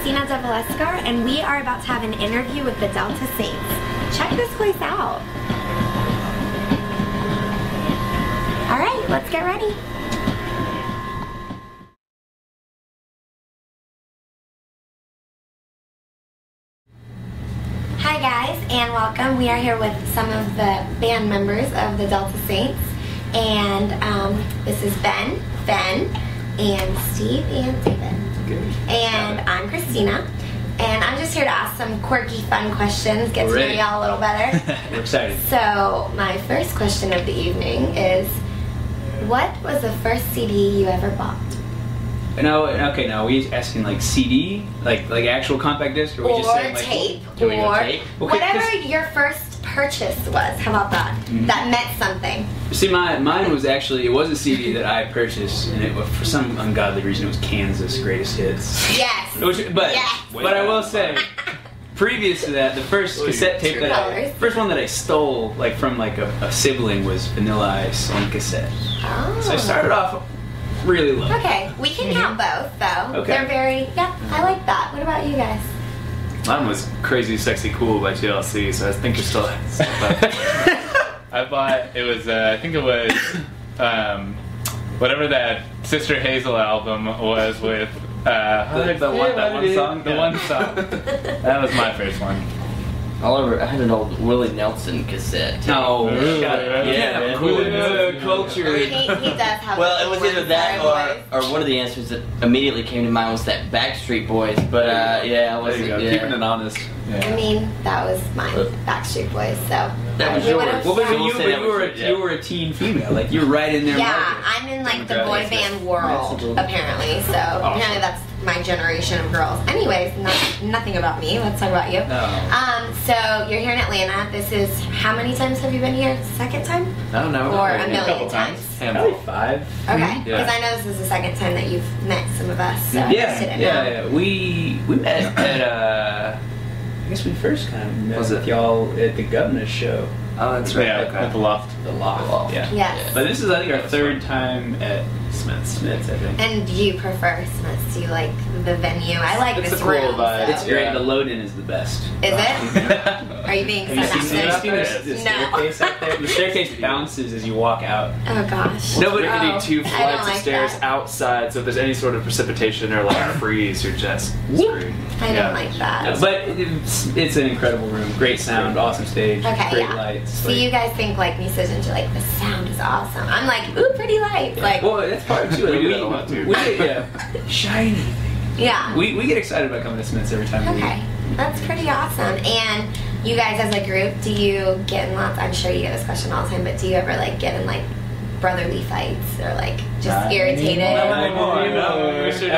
Cristina deVallescar, and we are about to have an interview with the Delta Saints. Check this place out. Alright, let's get ready. Hi guys, and welcome. We are here with some of the band members of the Delta Saints, and this is Ben, and Steve, and David. Good. And I'm Cristina, and I'm just here to ask some quirky, fun questions, get to know y'all a little better. We're excited. So, my first question of the evening is, what was the first CD you ever bought? No, okay, now are we asking like CD, like actual compact disc, or we just saying like tape, can we go or tape? Okay, whatever your first purchase was. How about that? That meant something. See, mine was actually, it was a CD that I purchased, and it was, for some ungodly reason, it was Kansas Greatest Hits. Yes. But I will say, previous to that, the first cassette tape first one that I stole, like from like a sibling, was Vanilla Ice on cassette. Oh. So I started off really low. Okay, we can count both though. Okay. They're very, I like that. What about you guys? Mine was Crazy Sexy Cool by TLC, so I think you're still. I bought, it was, I think it was, whatever that Sister Hazel album was with, the one song? The one song. That was my first one. I had an old Willie Nelson cassette. No, yeah, culture. He does have. Well, it was either that or one of the answers that immediately came to mind was that Backstreet Boys. But yeah, I wasn't. There you go, keeping it honest. Yeah. I mean, that was my Backstreet Boys, so. That was yours. Well, but you were a teen female, like you were right in there. Yeah, I'm in like the boy band world, apparently, so apparently that's my generation of girls. Anyways, nothing about me, let's talk about you. So you're here in Atlanta. This is, how many times have you been here? Second time? No, or a million couple times? Probably 5. Okay, because I know this is the second time that you've met some of us, so I just didn't know. Yeah. We met at I guess we first kind of met with y'all at the Governor's show. Oh, that's right. Yeah, at the Loft. The Loft. Yeah. Yes. But this is, I think, our third time at Smith's, I think. And do you prefer Smith's? Do you like the venue? I like It's this a cool room. vibe. So. It's great. The load-in is the best. Is it? Are you being Have you seen sarcastic? the staircase out there? The staircase bounces as you walk out. Oh gosh. Nobody Oh, can do 2 I don't flights of like stairs that. outside, so if there's any sort of precipitation or like freeze, you're just screwed. I don't like that. But it's an incredible room. Great sound, awesome stage, Okay, great yeah. lights. So you guys think like musicians are like, the sound is awesome. I'm like, ooh, pretty lights. Like, well, that's part of it too. Like, We do that a lot, too. we shiny. yeah. We get excited about coming to Smith's every time we Okay, that's pretty awesome. And you guys as a group, do you get in lots, I'm sure you get this question all the time, but do you ever like get in like brotherly fights or like just irritated? Not anymore. No, we should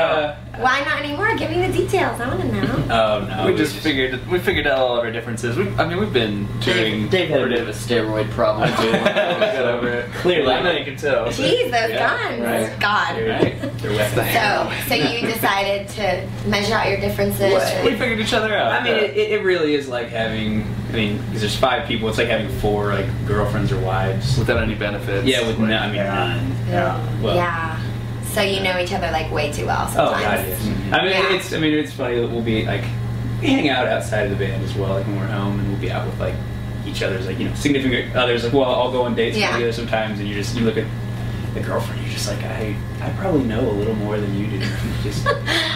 Why not anymore? Give me the details. I want to know. Oh no. we figured out all of our differences. We've been touring. Dave had a bit of a steroid problem too. We got over it. Clearly. I know you can tell. Jeez, those guns. right. God. They're weapons. So you decided to measure out your differences. We figured each other out. I mean, it really is like having. I mean, because there's 5 people, it's like having 4 like girlfriends or wives. without any benefits. Yeah, with none. None. Yeah. Well, yeah. So you know each other like way too well Oh sometimes. god, yes. I mean, it's funny that we'll be like we hang out outside of the band as well, like when we're home, and we'll be out with like each other's like significant others. Like, well, I'll go on dates together sometimes, and you look at the girlfriend, you're just like, I probably know a little more than you do.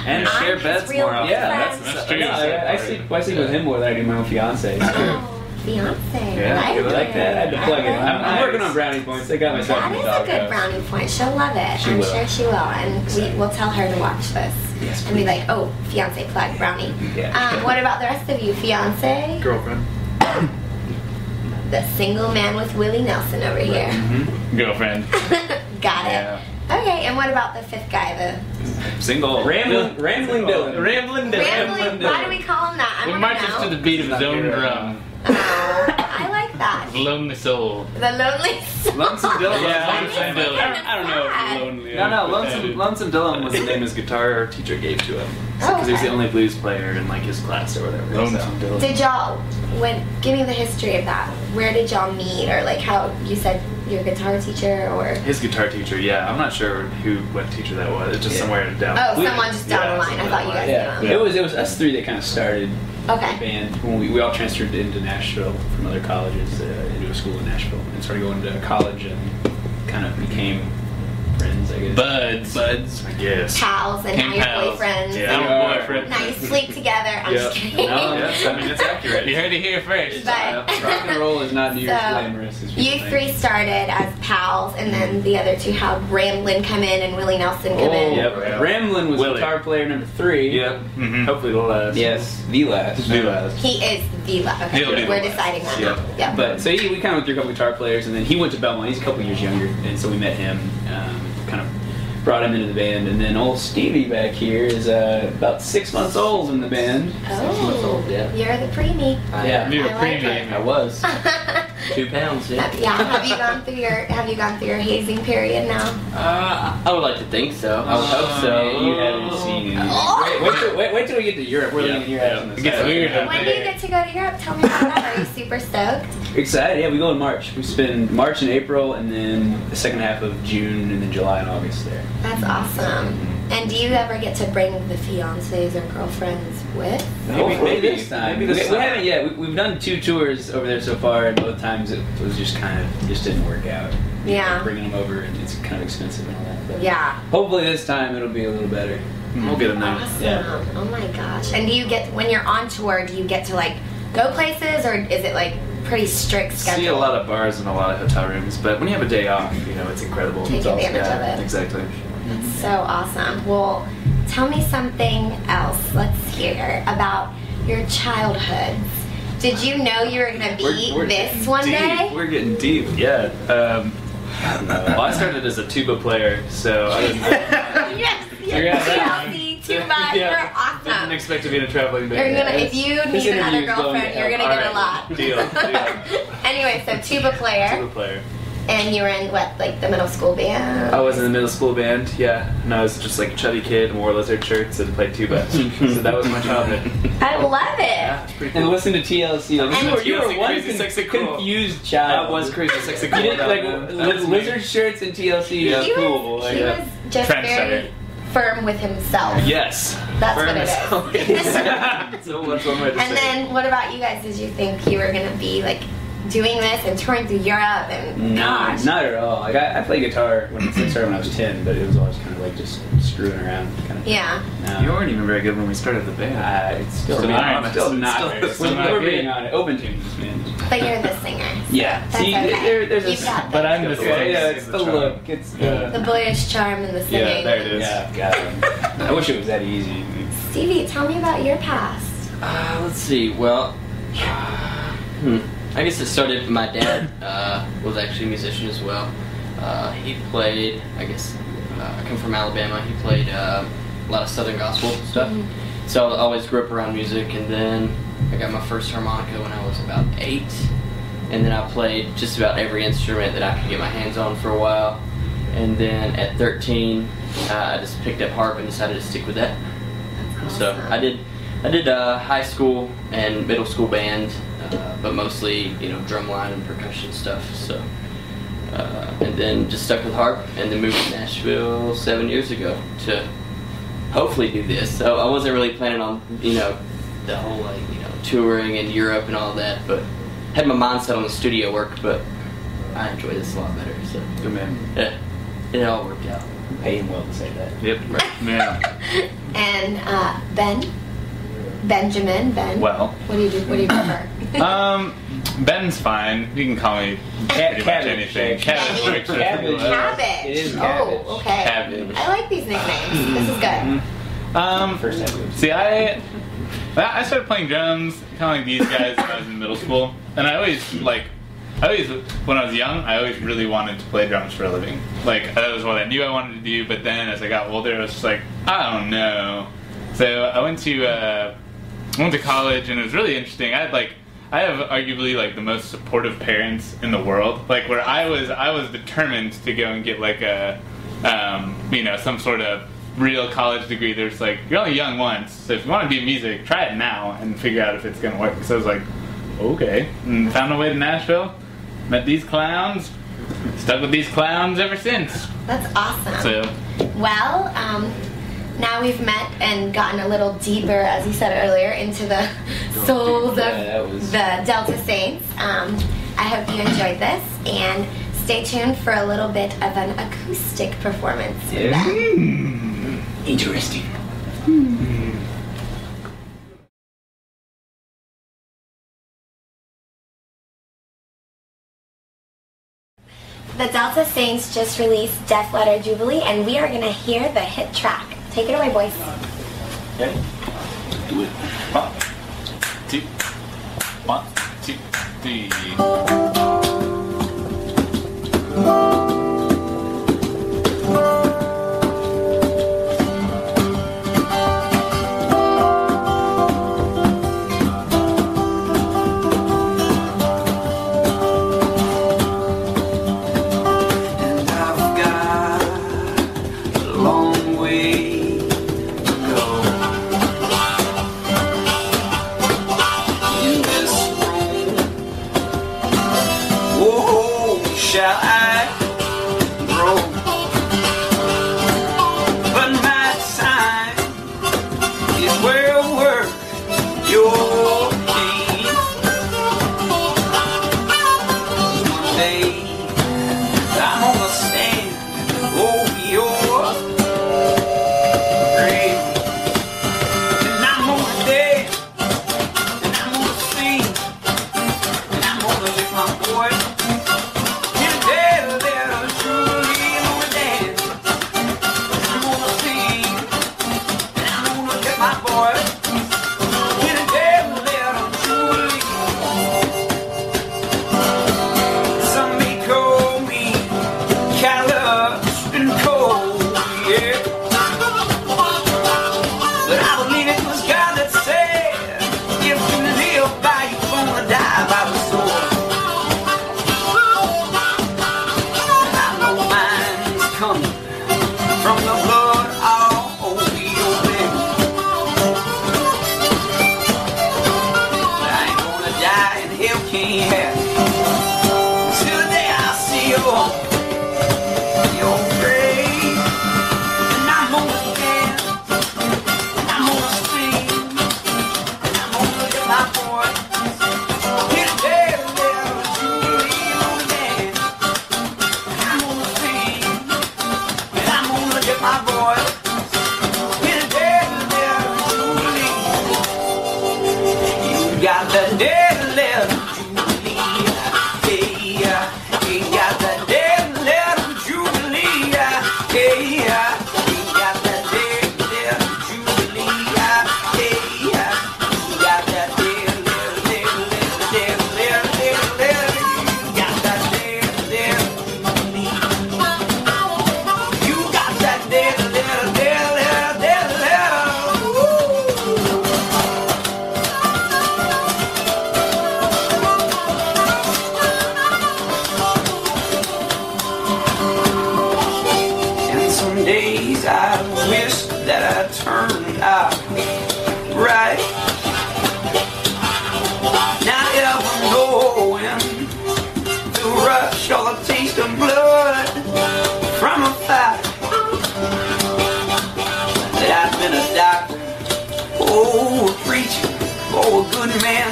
And share beds more often. Yeah, that's true. No, I sleep with him more than I do my own fiance. So. Oh, fiance. Yeah, I you like that. I had to plug it. I'm Nice. working on brownie points. I got myself That in the is a doghouse. good brownie point. She'll love it. She I'm will. sure she will. And we'll tell her to watch this. Yes, and be like, oh, fiance plug brownie. Yeah. What about the rest of you? Fiance? Girlfriend. The single man with Willie Nelson over here. Girlfriend. Got it. Yeah. Okay, and what about the 5th guy? The Single. Rambling Dylan. Rambling Dylan. Rambling. Why do we call him that? I He want marches to know. to the beat of his own drum. Oh, I like that. Lonely soul. The lonely soul. Lonesome Dylan. Yeah, Lonesome Dylan. I don't know if you're lonely. No, Lonesome Dylan was the name his guitar teacher gave to him. Because he was the only blues player in like his class or whatever. Lonesome Dylan. Did y'all, give me the history of that. Where did y'all meet, or like how you said your guitar teacher or? His guitar teacher, yeah. I'm not sure what teacher that was. It's just somewhere down. Oh, someone just down the line. I thought you guys knew him. It was us three that kind of started the band when we all transferred into Nashville from other colleges into a school in Nashville and started going to college and kind of became friends, I guess. Buds, I guess. Pals, and now you're boyfriends. Yeah, I'm a boyfriend. Now you sleep together. I'm just kidding. No, yes, I mean, it's accurate. You heard it here first. But, rock and roll is not near as glamorous as you three started as pals, and then the other two had Ramblin' come in and Willie Nelson come in. Yep. Ramblin' was guitar player number 3. Yep. Hopefully the last. Yes, the last. The last. He is the last. Okay, we're deciding that now. Yep. But so we kind of went through a couple guitar players, and then he went to Belmont. He's a couple years younger, and so we met him. Kind of brought him into the band, and then old Stevie back here is about 6 months old in the band. Oh, 6 months old, yeah. You're the preemie. You're a preemie. I was 2 pounds. Yeah. Have you gone through your hazing period now? I would like to think so. I would hope so. You haven't seen it. Wait till we get to Europe. We're leaving your ass on this. It gets weird. When do you get to go to Europe? Tell me about that. Are you super stoked? Excited? Yeah, we go in March. We spend March and April, and then the second half of June, and then July and August there. That's awesome. And do you ever get to bring the fiancés or girlfriends with? Maybe this time. We haven't yet. We've done 2 tours over there so far, and both times it was just didn't work out. Yeah. Bringing them over, and it's kind of expensive and all that. But yeah. Hopefully this time it'll be a little better. We'll get them there. Awesome. Yeah. Oh my gosh. And do you get, when you're on tour, do you get to like go places, or is it like pretty strict schedule? See a lot of bars and a lot of hotel rooms, but when you have a day off, it's incredible. Take advantage of it. Exactly. That's so awesome. Well, tell me something else. Let's hear about your childhoods. Did you know you were going to be this one day? We're getting deep, yeah. Well, I started as a tuba player, so I didn't. Yes, TLC, tuba, you're awesome. Didn't expect to be in a traveling band. If you need another girlfriend, you're gonna get a lot. Deal. Anyway, so tuba player. And you were in what, like the middle school band? I was in the middle school band, yeah. And I was just like a chubby kid and wore lizard shirts and played tuba. So that was my childhood. I love it. Yeah, it's pretty cool. And listen to TLC. You were one Crazy, Sexy, Cool. confused child. I was Crazy Sexy Cool. You did like lizard shirts and TLC. Yeah. He cool. was just very firm with himself. Yes. That's what it is. So much one way to say. And then what about you guys? Did you think you were going to be like doing this and touring through Europe and gosh? Not at all. Like I played guitar when I started when I was 10, but it was always kind of like just screwing around kind of. Yeah. No. You weren't even very good when we started the band. It's still not. We're being on it. Open tunes, man. But you're the singer. Yeah. That's See, okay. there's You've got a. but I'm the Yeah, it's the look. It's the boyish charm and the singing. Yeah, there it is. Yeah, got it. I wish it was that easy. Stevie, tell me about your past. Let's see. Well, I guess it started. My dad was actually a musician as well. He played. I come from Alabama. He played a lot of Southern gospel stuff. Mm-hmm. So I always grew up around music, and then I got my first harmonica when I was about 8, and then I played just about every instrument that I could get my hands on for a while. And then at 13, I just picked up harp and decided to stick with that. Awesome. So I did high school and middle school band, but mostly drumline and percussion stuff. So and then just stuck with harp, and then moved to Nashville 7 years ago to hopefully do this. So I wasn't really planning on the whole touring in Europe and all that, but had my mind set on the studio work. But I enjoy this a lot better. So Good man. yeah, it all worked out. Pay him well to say that. Yep. Yeah. And Benjamin. Well. What do you prefer? Ben's fine. You can call me pretty much Cabbage. anything. Cabbage. Cabbage. It is cabbage. Oh, okay. Cabbage. I like these nicknames. This is good. First time. See, I started playing drums kind of like these guys when I was in middle school, and I always when I was young, I always really wanted to play drums for a living. Like that was what I knew I wanted to do. But then as I got older, I was just like, I don't know. So I went to college, and it was really interesting. I have arguably like the most supportive parents in the world. Like where I was determined to go and get like a some sort of real college degree. There's like, you're only young once, so if you want to do music, try it now and figure out if it's gonna work. So I was like, okay, and found my way to Nashville, met these clowns, Stuck with these clowns ever since. That's awesome. So, well, now we've met and gotten a little deeper, as you said earlier, into the souls of the Delta Saints. I hope you enjoyed this, and stay tuned for a little bit of an acoustic performance. Yeah. Interesting. The Delta Saints just released Letter Jubilee, and we are going to hear the hit track. Take it away, boys. Okay. Do it. 1, 2, 1, 2, 3. Shall I grow? But my time is well worth your pain. One day I'm gonna stand over your grave, and I'm gonna dance, and I'm gonna sing, and I'm gonna lift my voice.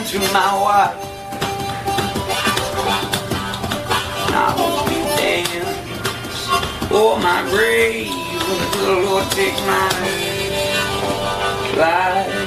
To my wife, I won't be damned or my grave when the good Lord takes my life.